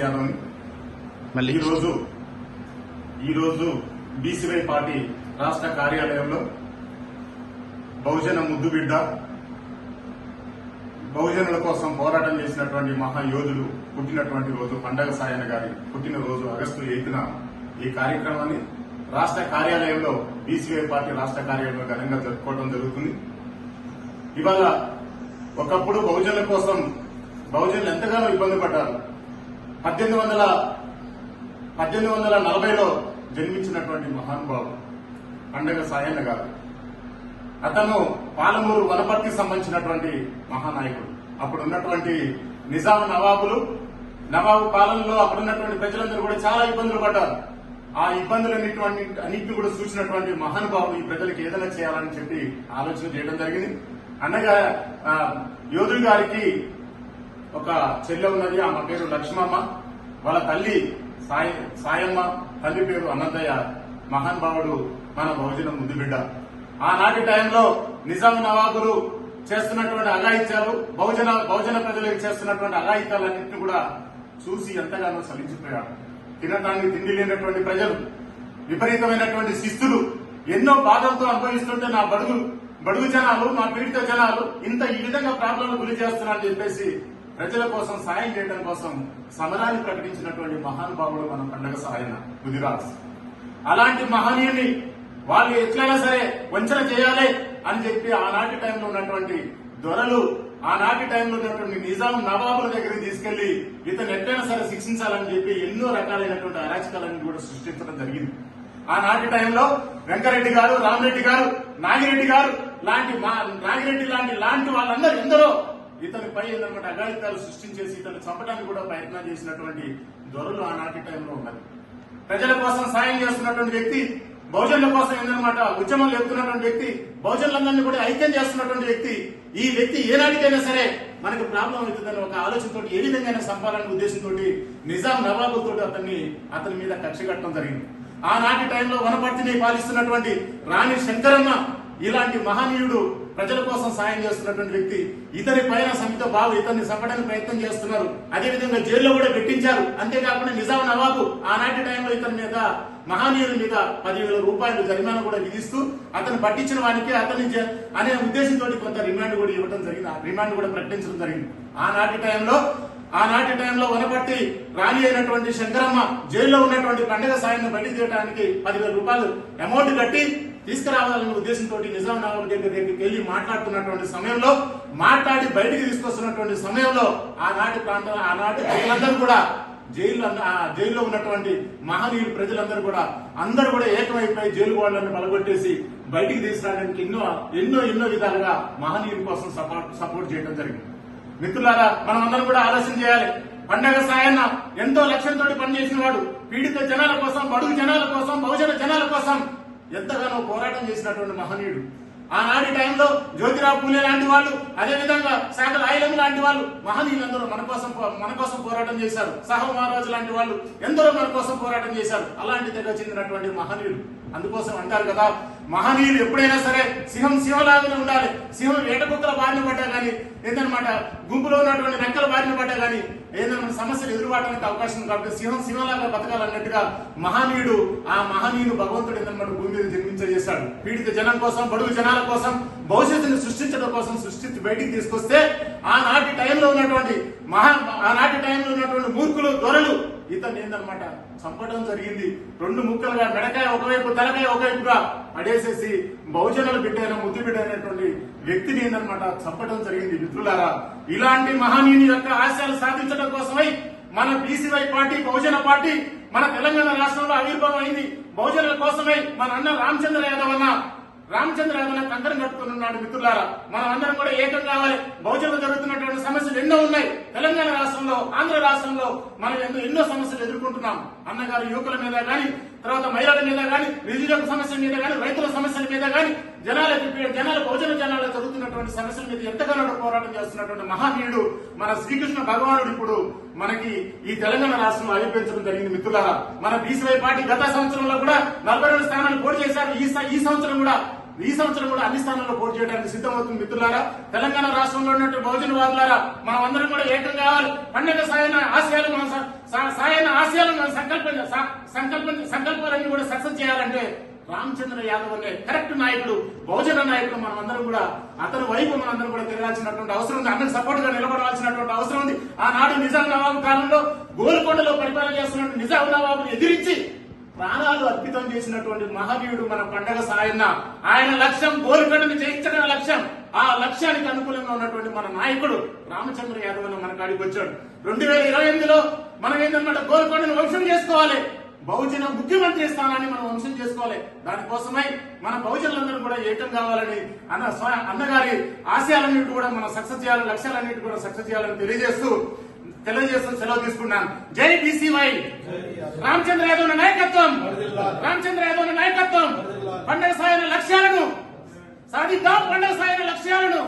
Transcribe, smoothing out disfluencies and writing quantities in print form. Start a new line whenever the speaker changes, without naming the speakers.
యాదవ్ని. ఈరోజు BCY party రాష్ట్ర కార్యాలయంలో బహుజన ముద్దుబిడ్డ, బహుజనుల కోసం పోరాటం చేసినటువంటి మహాయోధుడు పుట్టినటువంటి రోజు పండగ సాయన్న గారి పుట్టినరోజు ఆగస్టు 8న ఈ కార్యక్రమాన్ని రాష్ట్ర కార్యాలయంలో బీసీవై పార్టీ రాష్ట్ర కార్యాలయంలో ఘనంగా జరుపుకోవడం జరుగుతుంది. ఇవాళ ఒకప్పుడు బహుజనుల కోసం బహుజనులు ఎంతగానో ఇబ్బంది పడ్డారు. 1840లో జన్మించినటువంటి మహానుభావుడు పండగ సాయన్న గారు. అతను పాలమూరు వనపర్తికి సంబంధించినటువంటి మహానాయకుడు. అప్పుడు ఉన్నటువంటి నిజాం నవాబు పాలనలో అక్కడున్నటువంటి ప్రజలందరూ కూడా చాలా ఇబ్బందులు పడ్డారు. ఆ ఇబ్బందులన్నింటినీ కూడా చూసినటువంటి మహానుభావుడు ఈ ప్రజలకు ఏదైనా చేయాలని చెప్పి ఆలోచన చేయడం జరిగింది. అన్నగా యోధుడి గారికి ఒక చెల్లె ఉన్నది. ఆమె పేరు లక్ష్మమ్మ, వాళ్ళ తల్లి సాయమ్మ, తల్లి పేరు అన్నదయ్య. మహానుభావుడు మన బహుజన ముద్దుబిడ్డ. ఆనాటి టైంలో నిజాం నవాబులు చేస్తున్నటువంటి అఘాయిత్యాలు, బహుజన ప్రజలకు చేస్తున్నటువంటి అఘాయిత్యాలన్నింటినీ కూడా చూసి ఎంతగానో సలించిపోయాడు. తినటానికి తిండి లేనటువంటి ప్రజలు, విపరీతమైనటువంటి శిస్తులు ఎన్నో బాధలతో అనుభవిస్తుంటే నా బడుగు జనాలు, నా పీడిత జనాలు ఈ విధంగా ప్రాబ్లంలో గురి చేస్తున్నారని చెప్పేసి ప్రజల కోసం సాయం చేయడం కోసం సమరాన్ని ప్రకటించినటువంటి మహానుభావుడు మన పండగ సాయన్న గుజరాత్. అలాంటి మహనీయుని వాళ్ళు ఎట్లయినా సరే వంచన చేయాలి అని చెప్పి ఆనాటి టైంలో ఉన్నటువంటి దొరలు, ఆనాటి టైంలో ఉన్నటువంటి నిజాం నవాబుల దగ్గరికి తీసుకెళ్లి ఇతను ఎట్లయినా సరే శిక్షించాలని చెప్పి ఎన్నో రకాలైనటువంటి అరాచకాలన్నీ కూడా సృష్టించడం జరిగింది. ఆనాటి టైంలో వెంకరెడ్డి గారు, రామరెడ్డి గారు, నాగిరెడ్డి లాంటి వాళ్ళందరూ ఎందరో ఇతనిపై ఏంటన్నమాట అఘాయిత్యాలు సృష్టించేసి ఇతను చంపడానికి కూడా ప్రయత్నం చేసినటువంటి దొరలు ఆనాటి టైంలో ఉన్నారు. ప్రజల కోసం సాయం చేస్తున్నటువంటి వ్యక్తి, బహుజనుల కోసం ఏంటన్నమాట ఉద్యమం లేపుతున్నటువంటి వ్యక్తి, బహుజనులందరినీ కూడా ఐక్యం చేస్తున్నటువంటి వ్యక్తి. ఈ వ్యక్తి ఏనాటికైనా సరే మనకు ప్రాబ్లం అవుతుందని ఒక ఆలోచనతో ఏ విధంగా సంపాదన ఉద్దేశంతో నిజాం నవాబులతో అతని మీద కక్ష కట్టడం జరిగింది. ఆనాటి టైంలో వనపర్తిని పాలిస్తున్నటువంటి రాణి శంకరమ్మ ఇలాంటి మహనీయుడు ప్రజల కోసం సాయం చేస్తున్నటువంటి వ్యక్తి. ఇతని పైన సమిత బాబు ఇతన్ని చంపడానికి ప్రయత్నం చేస్తున్నారు. అదేవిధంగా జైల్లో కూడా పెట్టించారు. అంతేకాకుండా నిజాం నవాబు ఆనాటి టైంలో ఇతని మీద, మహనీయుల మీద 10,000 రూపాయలు జరిమానా కూడా విధిస్తూ అతను పట్టించిన వానికి అతని అనే ఉద్దేశంతో కొంత రిమాండ్ కూడా ఇవ్వడం జరిగింది. రిమాండ్ కూడా ప్రకటించడం జరిగింది. ఆనాటి టైంలో వనపర్తి రాణి అయినటువంటి శంకరమ్మ జైల్లో ఉన్నటువంటి పండగ సాయాన్ని బయటికి తీయడానికి 10,000 రూపాయలు అమౌంట్ కట్టి తీసుకురావాలనే ఉద్దేశంతో నిజాం నవాబు దగ్గరికి వెళ్లి మాట్లాడుతున్నటువంటి సమయంలో, మాట్లాడి బయటికి తీసుకొస్తున్నటువంటి సమయంలో ఆనాటి ప్రజలందరూ కూడా జైల్లో ఉన్నటువంటి మహనీయులు ప్రజలందరూ కూడా ఏకమైపోయి జైలు గోడలను బలగొట్టేసి బయటికి తీసుకురావడానికి ఎన్నో విధాలుగా మహనీయుల కోసం సపోర్ట్ చేయడం జరిగింది. మిత్రులారా, మనం అందరం కూడా ఆలోచన చేయాలి. పండగ సాయన్న ఎంతో లక్ష్యంతో పనిచేసిన వాడు. పీడిత జనాల కోసం, బడుగు జనాల కోసం, బహుజన జనాల కోసం ఎంతగానో పోరాటం చేసినటువంటి మహనీయుడు. ఆనాటి టైంలో జ్యోతిరావు పూలే లాంటి వాళ్ళు, అదేవిధంగా శాఖల ఐలం లాంటి వాళ్ళు మహనీయులందరూ మన కోసం పోరాటం చేశారు. సాహు మహారాజు లాంటి వాళ్ళు ఎందరో మన కోసం పోరాటం చేశారు. అలాంటి దగ్గర చెందినటువంటి మహనీయులు. అందుకోసం అంటారు కదా, మహనీయులు ఎప్పుడైనా సరే సింహంలాగానే ఉండాలి. సింహం వేటకుక్కల బారిన పడ్డా గానీ, ఏంటన్నమాట గుంపులో ఉన్నటువంటి రెక్కల బారిన పడ్డా గానీ ఏదైనా సమస్యలు ఎదురుపడడానికి అవకాశం ఉంది. కాబట్టి సింహంలాగా బతకాలన్నట్టుగా ఆ మహనీయుడు భగవంతుడు ఏంటన్నమాట భూమి మీద జన్మించేశాడు. పీడిత జనం కోసం, బడుగు జనాల కోసం, భవిష్యత్తుని సృష్టించడం కోసం సృష్టించి బయటికి తీసుకొస్తే ఆనాటి టైంలో ఉన్నటువంటి మూర్ఖులు, దొరలు ఇతను ఏందన్నమాట చంపడం జరిగింది. 2 ముక్కలుగా మెడకాయ ఒకవైపు, తలకాయ ఒకవైపుగా పడేసేసి బహుజనుల ముద్దు బిడ్డ అయినటువంటి వ్యక్తిని ఏందన్నమాట చంపడం జరిగింది. మిత్రులారా, ఇలాంటి మహనీయుని యొక్క ఆశయాలు సాధించడం కోసమై మన బీసీవై పార్టీ, బహుజన పార్టీ మన తెలంగాణ రాష్ట్రంలో ఆవిర్భావం అయింది. బహుజనుల కోసమై మన అన్న రామచంద్ర యాదవ్ కంకరం కట్టుకున్నాడు. మిత్రులారా, మనం అందరం కూడా ఏకం కావాలి. బహుజనులు జరుగుతున్నటువంటి సమస్యలు ఎన్నో ఉన్నాయి. తెలంగాణ రాష్ట్రంలో, ఆంధ్ర రాష్ట్రంలో మనం ఎన్నో సమస్యలు ఎదుర్కొంటున్నాం. అన్నగారు యువకుల మీద గాని, తర్వాత మహిళల మీద గాని, నిరుద్యోగ సమస్యల మీద గాని, రైతుల సమస్యల మీద గాని, బహుజన జనాలు జరుగుతున్నటువంటి సమస్యల మీద ఎంతగానో పోరాటం చేస్తున్నటువంటి మహనీయుడు మన శ్రీకృష్ణ భగవానుడు ఇప్పుడు మనకి ఈ తెలంగాణ రాష్ట్రంలో ఆవిర్భించడం జరిగింది. మిత్రులారా, మన బీసీవై పార్టీ గత సంవత్సరంలో కూడా 42 స్థానాలు పోటీ చేశారు. ఈ సంవత్సరం కూడా అన్ని స్థానాల్లో పోటీ చేయడానికి సిద్ధమవుతుంది. మిత్రులారా, తెలంగాణ రాష్ట్రంలో ఉన్నటువంటి బహుజన వాదులారా, మనం అందరం కూడా ఏకం కావాలి. పండగ సాయన ఆశయాలు మనం సాయన ఆశయాలను సంకల్పాలన్నీ కూడా సక్సెస్ చేయాలంటే రామచంద్ర యాదవ్ అనే కరెక్ట్ నాయకుడు, బహుజన నాయకుడు, మనమందరం కూడా అతని వైపు మనందరం కూడా తిరగాల్సినటువంటి అవసరం ఉంది. అతనికి సపోర్ట్ గా నిలబడాల్సినటువంటి అవసరం ఉంది. ఆనాడు నిజాం నవాబు కాలంలో గోల్కొండలో పరిపాలన చేస్తున్నటువంటి నిజాం నవాబుని ఎదిరించి ప్రాణాలు అర్పితం చేసినటువంటి మహనీయుడు మన పండగ సాయన్న. ఆయన లక్ష్యం గోల్కొండని జయించడం లక్ష్యం. ఆ లక్ష్యానికి అనుకూలంగా ఉన్నటువంటి మన నాయకుడు రామచంద్ర యాదవ్ మన కాడికి వచ్చాడు. 2028లో మనం ఏంటన్నమాట, గోల్కొండని వంశం చేసుకోవాలి, బహుజన ముఖ్యమంత్రి స్థానాన్ని మనం వంశం చేసుకోవాలి. దానికోసమై మన బహుజనులందరూ కూడా ఏకం కావాలని అన్నగారి ఆశయాలన్నిటి కూడా మనం సక్సెస్ చేయాలని, లక్ష్యాలన్నిటి కూడా సక్సెస్ చేయాలని తెలియజేస్తూ సెలవు తీసుకున్నాను. జై బీసీవై. రామచంద్ర యాదవ్ నాయకత్వం, రామచంద్ర యాదవ్ నాయకత్వం. పండగ సాయన లక్ష్యాలను సాధిద్దాం, పండగ సాయన లక్ష్యాలను